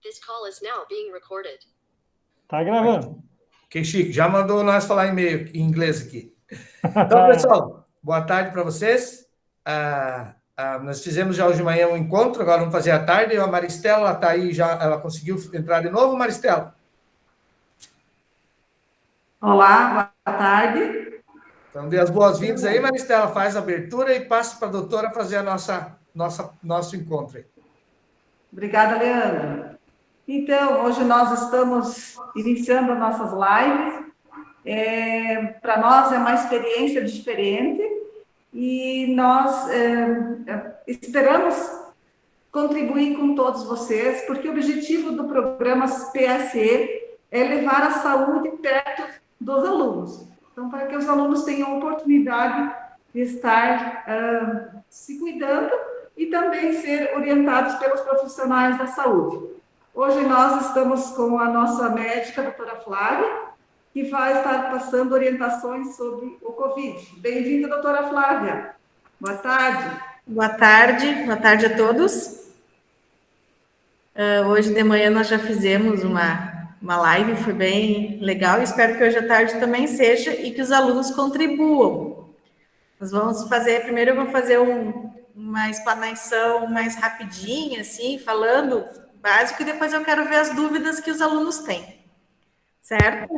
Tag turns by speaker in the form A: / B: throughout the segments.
A: This call is now being recorded.
B: Tá gravando.
C: Que chique, já mandou nós falar em inglês aqui. Então, pessoal, boa tarde para vocês. Nós fizemos já hoje de manhã um encontro, agora vamos fazer à tarde. A Maristela está aí já, ela conseguiu entrar de novo, Maristela?
D: Olá, boa tarde.
C: Então, dê as boas-vindas aí, Maristela, faz a abertura e passa para a doutora fazer a nosso encontro aí.
D: Obrigada, Leandro. Então, hoje nós estamos iniciando nossas lives. Para nós é uma experiência diferente e nós esperamos contribuir com todos vocês, porque o objetivo do programa PSE é levar a saúde perto dos alunos. Então, para que os alunos tenham a oportunidade de estar se cuidando e também ser orientados pelos profissionais da saúde. Hoje nós estamos com a nossa médica, a doutora Flávia, que vai estar passando orientações sobre o Covid. Bem-vinda, doutora Flávia. Boa tarde.
E: Boa tarde a todos. Hoje de manhã nós já fizemos uma live, foi bem legal, espero que hoje à tarde também seja e que os alunos contribuam. Nós vamos fazer, primeiro eu vou fazer uma explanação mais rapidinha, assim, falando básico, e depois eu quero ver as dúvidas que os alunos têm, certo?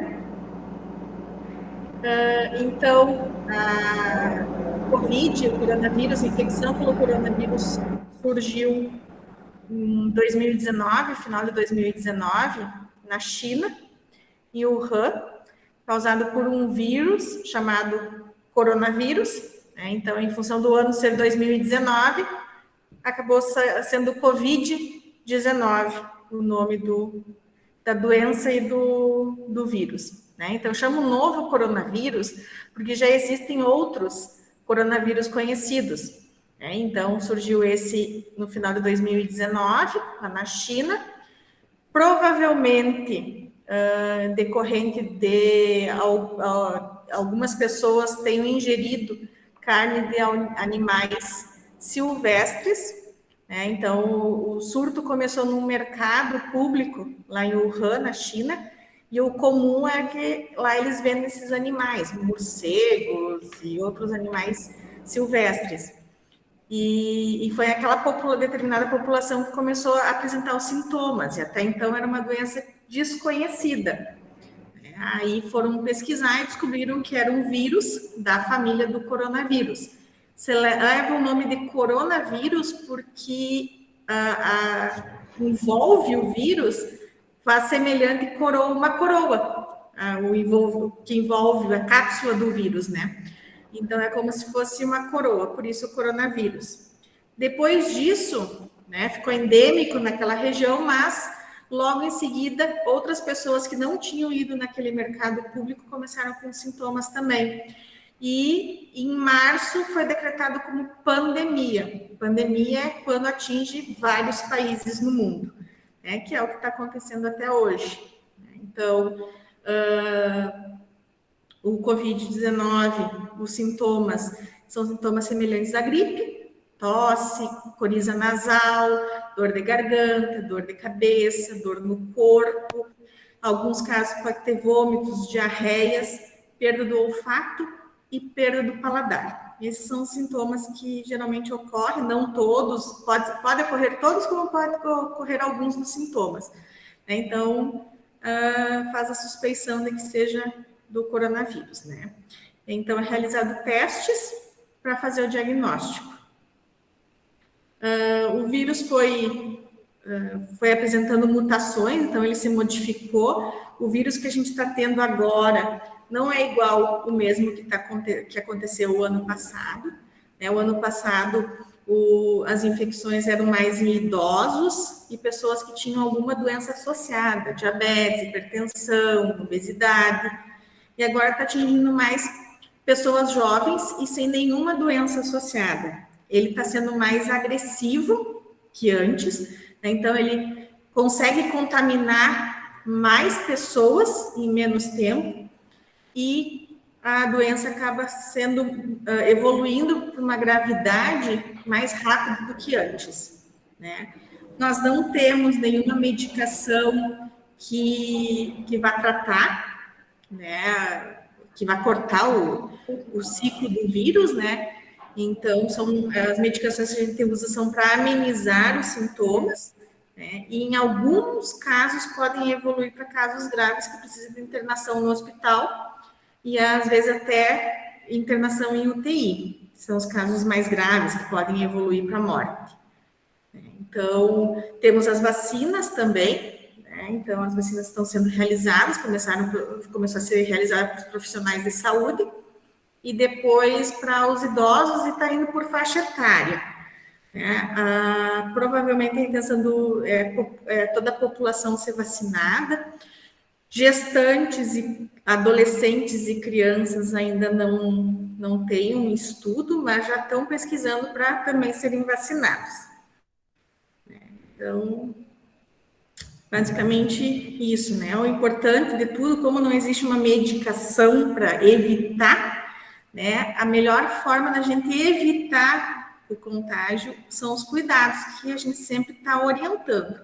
E: Então, a Covid, o coronavírus, a infecção pelo coronavírus surgiu em 2019, final de 2019, na China, em Wuhan, causado por um vírus chamado coronavírus. Então, em função do ano ser 2019, acabou sendo Covid-19, o nome da doença e do vírus. Então, eu chamo novo coronavírus porque já existem outros coronavírus conhecidos. Então, surgiu esse no final de 2019, lá na China, provavelmente decorrente de algumas pessoas tenham ingerido carne de animais silvestres. Então, o surto começou num mercado público lá em Wuhan, na China, e o comum é que lá eles vendem esses animais, morcegos e outros animais silvestres. E foi aquela determinada população que começou a apresentar os sintomas, e até então era uma doença desconhecida. Aí foram pesquisar e descobriram que era um vírus da família do coronavírus. Se leva o nome de coronavírus porque envolve o vírus, faz semelhante uma coroa, que envolve a cápsula do vírus, né? Então, é como se fosse uma coroa, por isso o coronavírus. Depois disso, ficou endêmico naquela região, mas logo em seguida, outras pessoas que não tinham ido naquele mercado público começaram com sintomas também. E em março foi decretado como pandemia. Pandemia é quando atinge vários países no mundo, que é o que está acontecendo até hoje. Então, o Covid-19, os sintomas são sintomas semelhantes à gripe, tosse, coriza nasal, dor de garganta, dor de cabeça, dor no corpo. Alguns casos pode ter vômitos, diarreias, perda do olfato e perda do paladar. Esses são os sintomas que geralmente ocorrem, não todos, pode ocorrer todos, como pode ocorrer alguns dos sintomas. Então, faz a suspeição de que seja do coronavírus, Então, é realizado testes para fazer o diagnóstico. O vírus foi apresentando mutações, então ele se modificou. O vírus que a gente está tendo agora não é igual o mesmo que aconteceu o ano passado. O ano passado, as infecções eram mais em idosos e pessoas que tinham alguma doença associada, diabetes, hipertensão, obesidade. E agora está atingindo mais pessoas jovens e sem nenhuma doença associada. Ele está sendo mais agressivo que antes, então ele consegue contaminar mais pessoas em menos tempo e a doença acaba evoluindo para uma gravidade mais rápida do que antes, nós não temos nenhuma medicação que vá tratar, né, que vai cortar o ciclo do vírus, né? Então, as medicações que a gente usa são para amenizar os sintomas, né? E em alguns casos podem evoluir para casos graves que precisam de internação no hospital e às vezes até internação em UTI. São os casos mais graves que podem evoluir para a morte. Então, temos as vacinas também, né? Então, as vacinas estão sendo realizadas, começou a ser realizada para os profissionais de saúde, e depois para os idosos e está indo por faixa etária. Né? Provavelmente a intenção toda a população ser vacinada, gestantes e adolescentes e crianças ainda não têm um estudo, mas já estão pesquisando para também serem vacinados. Então, basicamente isso, né? O importante de tudo, como não existe uma medicação para evitar, né? A melhor forma da gente evitar o contágio são os cuidados que a gente sempre está orientando.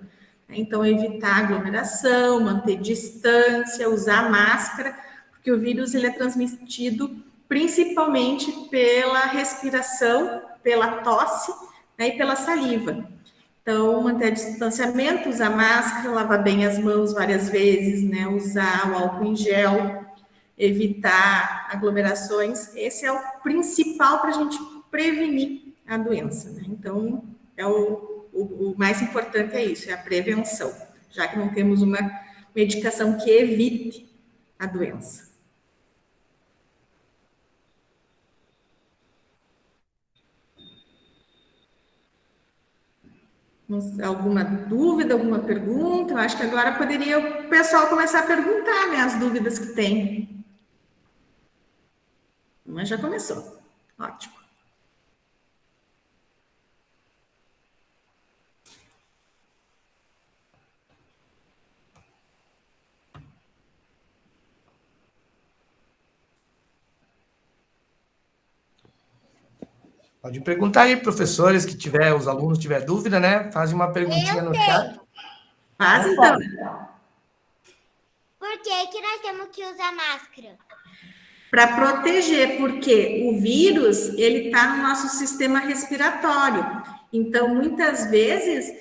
E: Então, evitar aglomeração, manter distância, usar máscara, porque o vírus ele é transmitido principalmente pela respiração, pela tosse, né, e pela saliva. Então, manter distanciamento, usar máscara, lavar bem as mãos várias vezes, né? Usar o álcool em gel, evitar aglomerações. Esse é o principal para a gente prevenir a doença, né? Então, o mais importante é isso, é a prevenção, já que não temos uma medicação que evite a doença. Alguma dúvida, alguma pergunta? Eu acho que agora poderia o pessoal começar a perguntar, né, as dúvidas que tem. Mas já começou. Ótimo.
C: Pode perguntar aí, professores, que tiver, os alunos tiver dúvida, né? Fazem uma perguntinha no chat.
E: Faz então.
F: Por que nós temos que usar máscara?
E: Para proteger, porque o vírus, ele está no nosso sistema respiratório. Então, muitas vezes,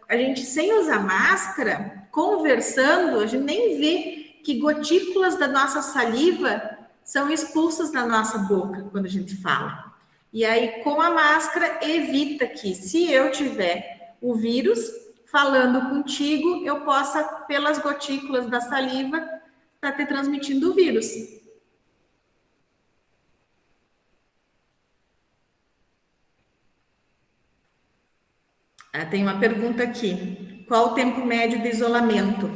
E: a gente sem usar máscara, conversando, a gente nem vê que gotículas da nossa saliva são expulsas da nossa boca quando a gente fala. E aí, com a máscara, evita que, se eu tiver o vírus falando contigo, eu possa, pelas gotículas da saliva, estar te transmitindo o vírus. Tem uma pergunta aqui. Qual o tempo médio de isolamento?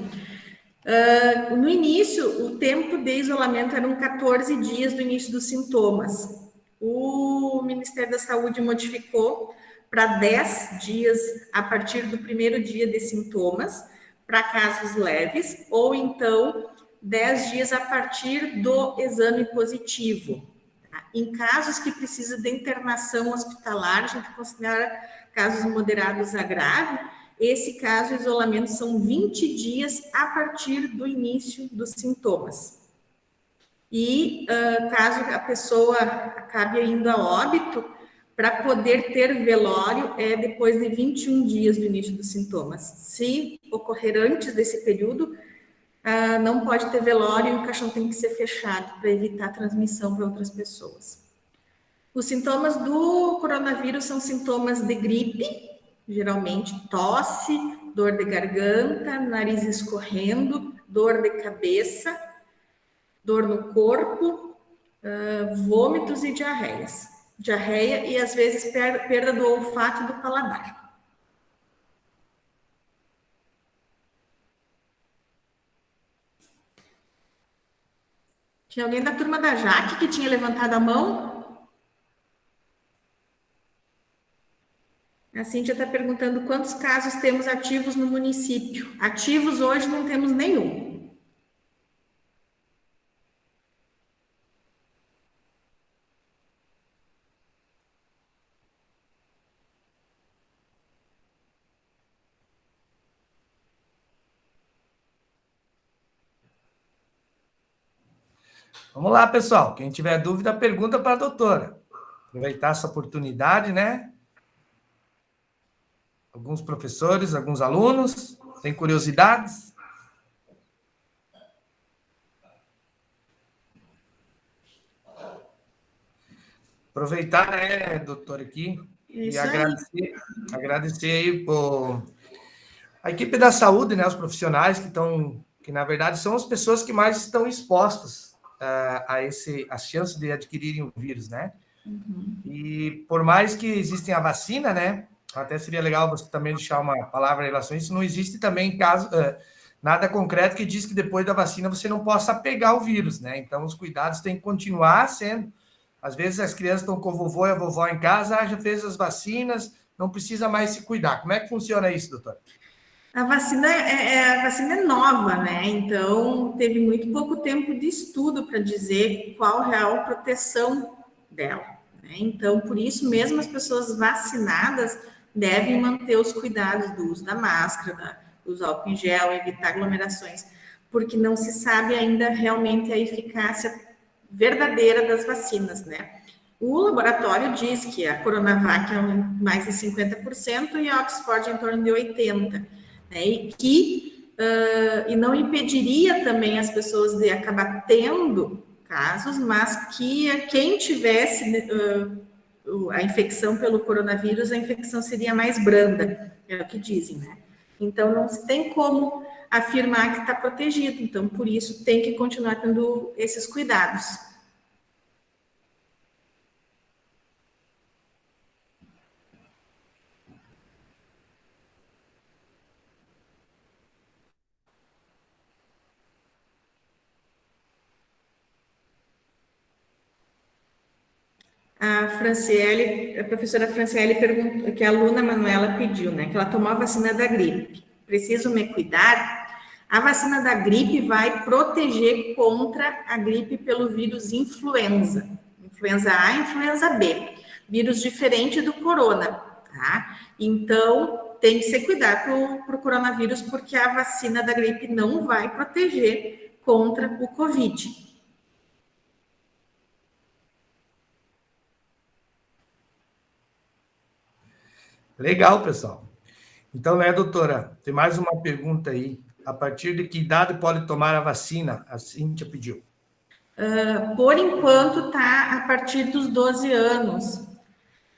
E: No início, o tempo de isolamento eram 14 dias do início dos sintomas. O Ministério da Saúde modificou para 10 dias a partir do primeiro dia de sintomas, para casos leves, ou então 10 dias a partir do exame positivo. Em casos que precisa de internação hospitalar, a gente considera casos moderados a grave. Esse caso, o isolamento são 20 dias a partir do início dos sintomas. E caso a pessoa acabe indo a óbito, para poder ter velório, é depois de 21 dias do início dos sintomas. Se ocorrer antes desse período, não pode ter velório e o caixão tem que ser fechado para evitar a transmissão para outras pessoas. Os sintomas do coronavírus são sintomas de gripe, geralmente tosse, dor de garganta, nariz escorrendo, dor de cabeça, dor no corpo, vômitos e diarreias. Diarreia e, às vezes, perda do olfato e do paladar. Tinha alguém da turma da Jaque que tinha levantado a mão? A Cíntia está perguntando quantos casos temos ativos no município. Ativos hoje não temos nenhum.
C: Vamos lá, pessoal. Quem tiver dúvida, pergunta para a doutora. Aproveitar essa oportunidade, né? Alguns professores, alguns alunos, têm curiosidades? Aproveitar, né, doutor, aqui, e
E: Isso aí.
C: agradecer aí a equipe da saúde, né, os profissionais que na verdade são as pessoas que mais estão expostas a chance de adquirirem o vírus, né? E por mais que existem a vacina, né, até seria legal você também deixar uma palavra em relação a isso, não existe também nada concreto que diz que depois da vacina você não possa pegar o vírus, né? Então os cuidados têm que continuar sendo. Às vezes as crianças estão com o vovô e a vovó em casa, já fez as vacinas, não precisa mais se cuidar. Como é que funciona isso, doutor?
E: A vacina é nova, né? Então, teve muito pouco tempo de estudo para dizer qual a real proteção dela, né? Então, por isso, mesmo as pessoas vacinadas devem manter os cuidados do uso da máscara, do uso do álcool em gel, evitar aglomerações, porque não se sabe ainda realmente a eficácia verdadeira das vacinas, né? O laboratório diz que a Coronavac é mais de 50% e a Oxford em torno de 80%, né? E não impediria também as pessoas de acabar tendo casos, mas que quem tivesse a infecção pelo coronavírus, a infecção seria mais branda, é o que dizem, né? Então, não se tem como afirmar que está protegido, então, por isso, tem que continuar tendo esses cuidados. A professora Franciele perguntou, que a aluna Manuela pediu, né, que ela tomou a vacina da gripe. Preciso me cuidar? A vacina da gripe vai proteger contra a gripe pelo vírus influenza. Influenza A e influenza B. Vírus diferente do corona, tá? Então, tem que se cuidar para o coronavírus, porque a vacina da gripe não vai proteger contra o Covid.
C: Legal, pessoal. Então, né, doutora, tem mais uma pergunta aí. A partir de que idade pode tomar a vacina? A Cíntia pediu.
E: Por enquanto, está a partir dos 12 anos.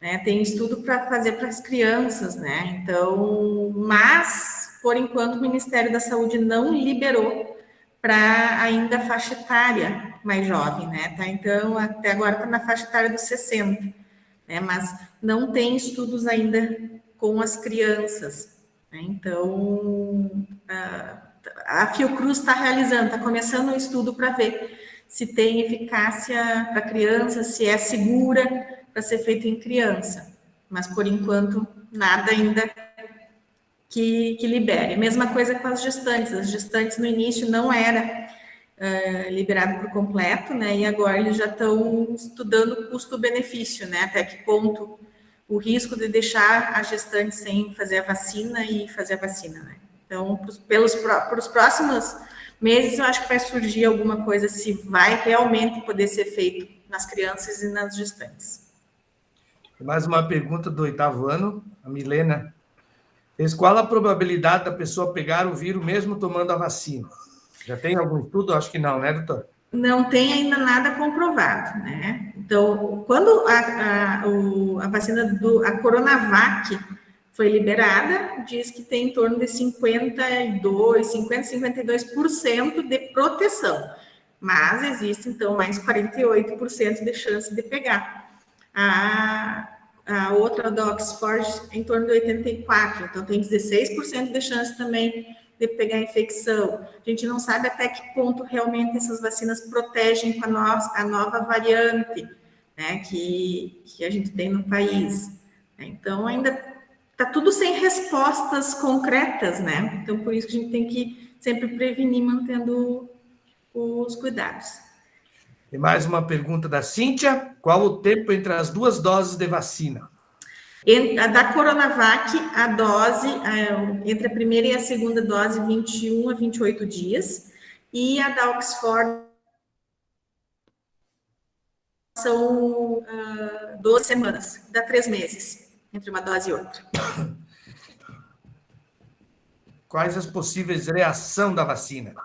E: Né? Tem estudo para fazer para as crianças, né? Então, mas, por enquanto, o Ministério da Saúde não liberou para ainda a faixa etária mais jovem, né? Tá? Então, até agora está na faixa etária dos 60, né? Mas não tem estudos ainda com as crianças, né? Então, a Fiocruz está realizando, está começando um estudo para ver se tem eficácia para criança, se é segura para ser feito em criança. Mas, por enquanto, nada ainda que libere. Mesma coisa com as gestantes. As gestantes, no início, não era liberado por completo, né? E agora eles já estão estudando custo-benefício, né? Até que ponto o risco de deixar a gestante sem fazer a vacina e fazer a vacina, né? Então, para os próximos meses, eu acho que vai surgir alguma coisa se vai realmente poder ser feito nas crianças e nas gestantes.
C: Mais uma pergunta do 8º ano, a Milena. Qual a probabilidade da pessoa pegar o vírus mesmo tomando a vacina? Já tem algum estudo? Acho que não, né, doutor?
E: Não tem ainda nada comprovado, né? Então, quando a vacina a Coronavac foi liberada, diz que tem em torno de 52% de proteção. Mas existe, então, mais 48% de chance de pegar. A outra da Oxford, em torno de 84%. Então, tem 16% de chance também de pegar a infecção. A gente não sabe até que ponto realmente essas vacinas protegem com a nova variante, né, que a gente tem no país. Então, ainda está tudo sem respostas concretas, né? Então, por isso que a gente tem que sempre prevenir, mantendo os cuidados.
C: E mais uma pergunta da Cíntia. Qual o tempo entre as duas doses de vacina?
E: A da Coronavac, a dose, entre a primeira e a segunda dose, 21 a 28 dias. E a da Oxford, são 12 semanas, dá 3 meses entre uma dose e outra.
C: Quais as possíveis reações da vacina?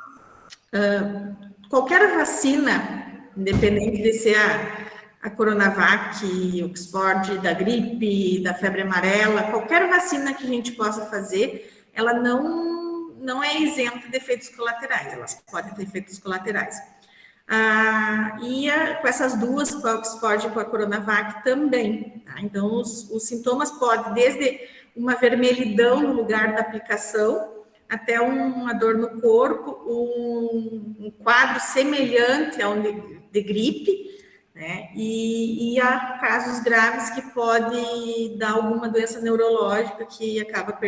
E: Qualquer vacina, independente de ser a Coronavac, Oxford, da gripe, da febre amarela, qualquer vacina que a gente possa fazer, ela não é isenta de efeitos colaterais, elas podem ter efeitos colaterais. Com essas duas, com a Oxford e com a Coronavac também. Tá? Então, os sintomas podem, desde uma vermelhidão no lugar da aplicação, até uma dor no corpo, um quadro semelhante a um de gripe, né? E há casos graves que pode dar alguma doença neurológica que acaba,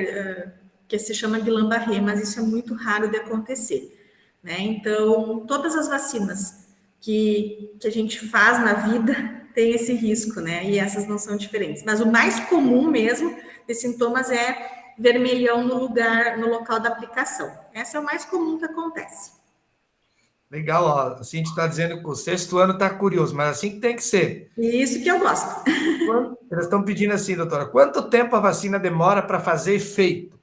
E: que se chama Guillain-Barré, mas isso é muito raro de acontecer. Né? Então, todas as vacinas que a gente faz na vida tem esse risco, né? E essas não são diferentes. Mas o mais comum mesmo de sintomas é vermelhão no local da aplicação. Esse é o mais comum que acontece.
C: Legal, ó. A Cintia está dizendo que o 6º ano está curioso, mas assim que tem que ser.
E: Isso que eu gosto.
C: Eles estão pedindo assim, doutora, quanto tempo a vacina demora para fazer efeito?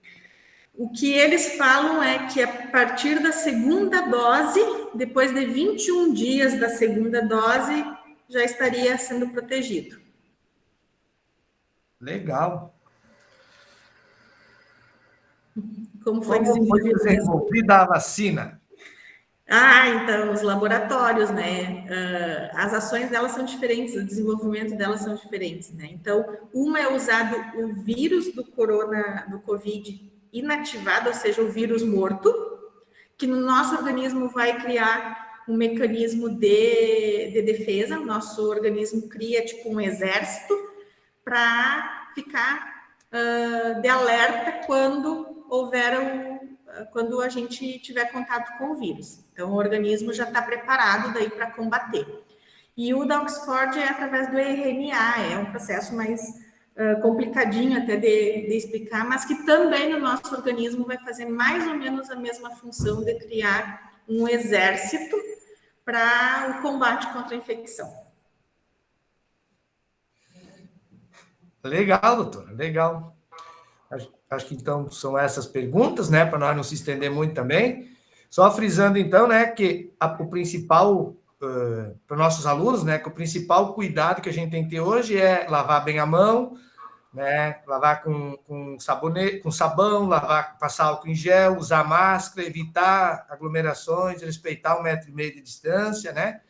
E: O que eles falam é que a partir da segunda dose, depois de 21 dias da segunda dose, já estaria sendo protegido.
C: Legal.
E: Como foi
C: Como desenvolvida a vacina?
E: Então, os laboratórios, né? As ações delas são diferentes, o desenvolvimento delas são diferentes, né? Então, uma é usado o vírus do Covid inativado, ou seja, o vírus morto, que no nosso organismo vai criar um mecanismo de defesa, o nosso organismo cria tipo um exército para ficar de alerta quando quando a gente tiver contato com o vírus. Então, o organismo já está preparado daí para combater. E o da Oxford é através do RNA, é um processo mais complicadinho até de explicar, mas que também no nosso organismo vai fazer mais ou menos a mesma função de criar um exército para o combate contra a infecção.
C: Legal, doutora, legal. Acho que então são essas perguntas, né, para nós não se estender muito também. Só frisando então, né, que o principal para nossos alunos, né, que o principal cuidado que a gente tem que ter hoje é lavar bem a mão, né, lavar com sabonete, com sabão, passar álcool em gel, usar máscara, evitar aglomerações, respeitar 1,5 metro de distância, né?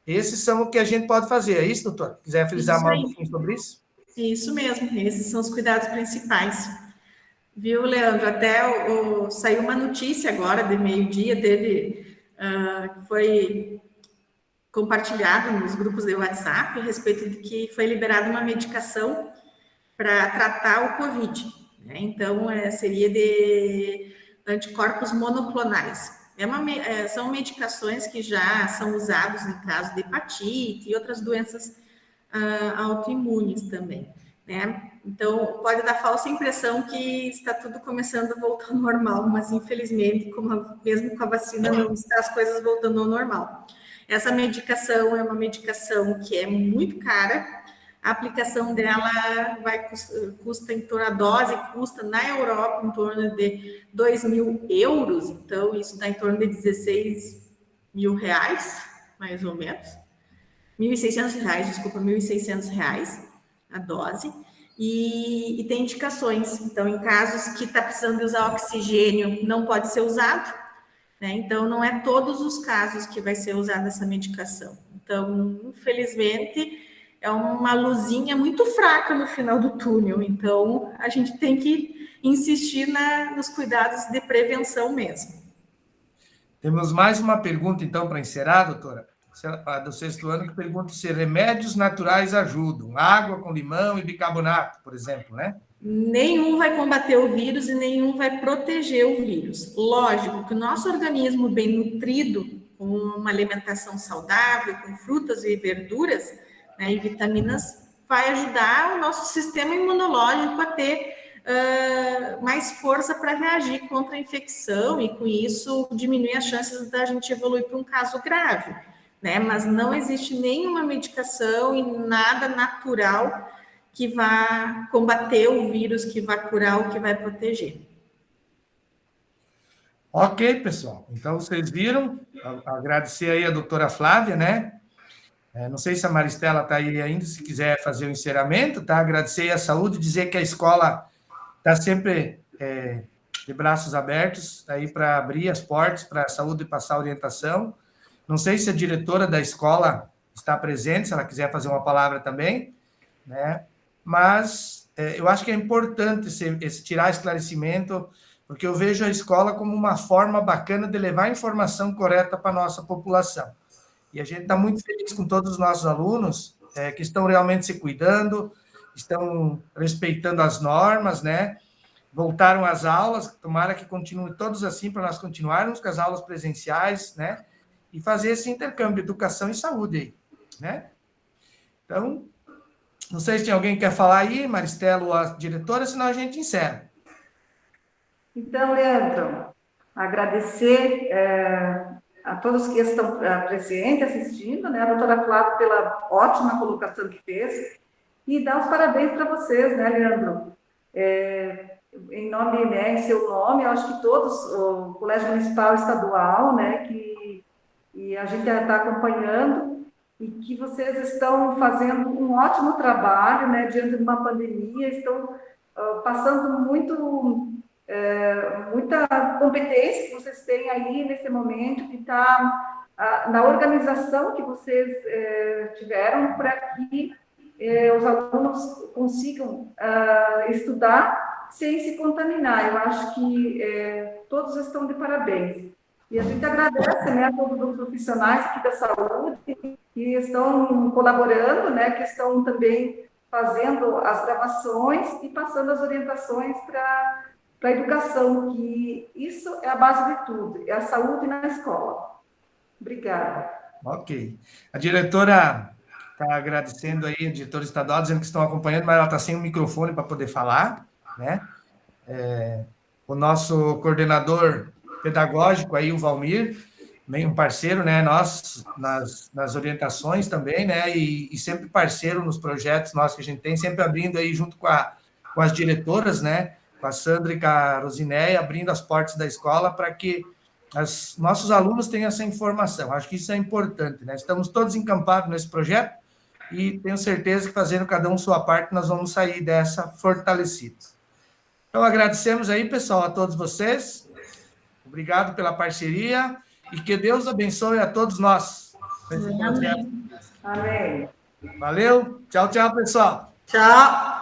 C: Esses são o que a gente pode fazer. É isso, doutor? Quiser frisar mais um pouquinho sobre isso?
E: Isso mesmo, esses são os cuidados principais. Viu, Leandro? Até saiu uma notícia agora, de meio-dia, foi compartilhado nos grupos de WhatsApp a respeito de que foi liberada uma medicação para tratar o Covid. Né? Então, seria de anticorpos monoclonais. São medicações que já são usadas em caso de hepatite e outras doenças autoimunes também, né? Então, pode dar falsa impressão que está tudo começando a voltar ao normal, mas infelizmente, mesmo com a vacina, não está as coisas voltando ao normal. Essa medicação é uma medicação que é muito cara, a aplicação dela custa em torno, a dose custa na Europa em torno de 2.000 euros, então isso dá em torno de 16 mil reais, mais ou menos. R$1.600, desculpa, R$1.600 a dose, e tem indicações. Então, em casos que está precisando de usar oxigênio, não pode ser usado, né? Então, não é todos os casos que vai ser usada essa medicação. Então, infelizmente, é uma luzinha muito fraca no final do túnel. Então, a gente tem que insistir nos cuidados de prevenção mesmo.
C: Temos mais uma pergunta, então, para encerrar, doutora. Do 6º ano, que pergunta se remédios naturais ajudam. Água com limão e bicarbonato, por exemplo, né?
E: Nenhum vai combater o vírus e nenhum vai proteger o vírus. Lógico que o nosso organismo bem nutrido, com uma alimentação saudável, com frutas e verduras, né, e vitaminas, vai ajudar o nosso sistema imunológico a ter mais força para reagir contra a infecção e, com isso, diminuir as chances da gente evoluir para um caso grave. né? Mas não existe nenhuma medicação e nada natural que vá combater o vírus, que vá curar ou que vai proteger.
C: Ok, pessoal. Então, vocês viram. Agradecer aí a doutora Flávia, né? Não sei se a Maristela está aí ainda, se quiser fazer o encerramento, tá? Agradecer a saúde, dizer que a escola está sempre de braços abertos aí para abrir as portas para a saúde e passar orientação. Não sei se a diretora da escola está presente, se ela quiser fazer uma palavra também, né? Mas eu acho que é importante tirar esclarecimento, porque eu vejo a escola como uma forma bacana de levar a informação correta para a nossa população. E a gente está muito feliz com todos os nossos alunos que estão realmente se cuidando, estão respeitando as normas, né? Voltaram às aulas, tomara que continue todos assim, para nós continuarmos com as aulas presenciais, né? E fazer esse intercâmbio, educação e saúde aí, né? Então, não sei se tem alguém que quer falar aí, Maristela ou a diretora, senão a gente encerra.
D: Então, Leandro, agradecer a todos que estão presentes, assistindo, né? A doutora Flávia pela ótima colocação que fez e dar os parabéns para vocês, né, Leandro? Em nome, né, em seu nome, eu acho que todos, o Colégio Municipal Estadual, né, e a gente está acompanhando e que vocês estão fazendo um ótimo trabalho, né, diante de uma pandemia, estão passando muita competência que vocês têm aí nesse momento, que está na organização que vocês tiveram para que os alunos consigam estudar sem se contaminar. Eu acho que todos estão de parabéns. E a gente agradece, né, a todos os profissionais aqui da saúde que estão colaborando, né, que estão também fazendo as gravações e passando as orientações para a educação, que isso é a base de tudo, é a saúde na escola. Obrigada.
C: Ok. A diretora está agradecendo aí, a diretora estadual, dizendo que estão acompanhando, mas ela está sem o microfone para poder falar, né? O nosso coordenador pedagógico aí, o Valmir, meio um parceiro, né? Nós, nas orientações também, né? E sempre parceiro nos projetos nossos que a gente tem, sempre abrindo aí junto com as diretoras, né? Com a Sandra e com a Rosinéia, abrindo as portas da escola para que nossos alunos tenham essa informação. Acho que isso é importante, né? Estamos todos encampados nesse projeto e tenho certeza que fazendo cada um sua parte, nós vamos sair dessa fortalecidos. Então, agradecemos aí, pessoal, a todos vocês. Obrigado pela parceria e que Deus abençoe a todos nós.
E: Amém.
D: Amém.
C: Valeu. Tchau, tchau, pessoal.
E: Tchau.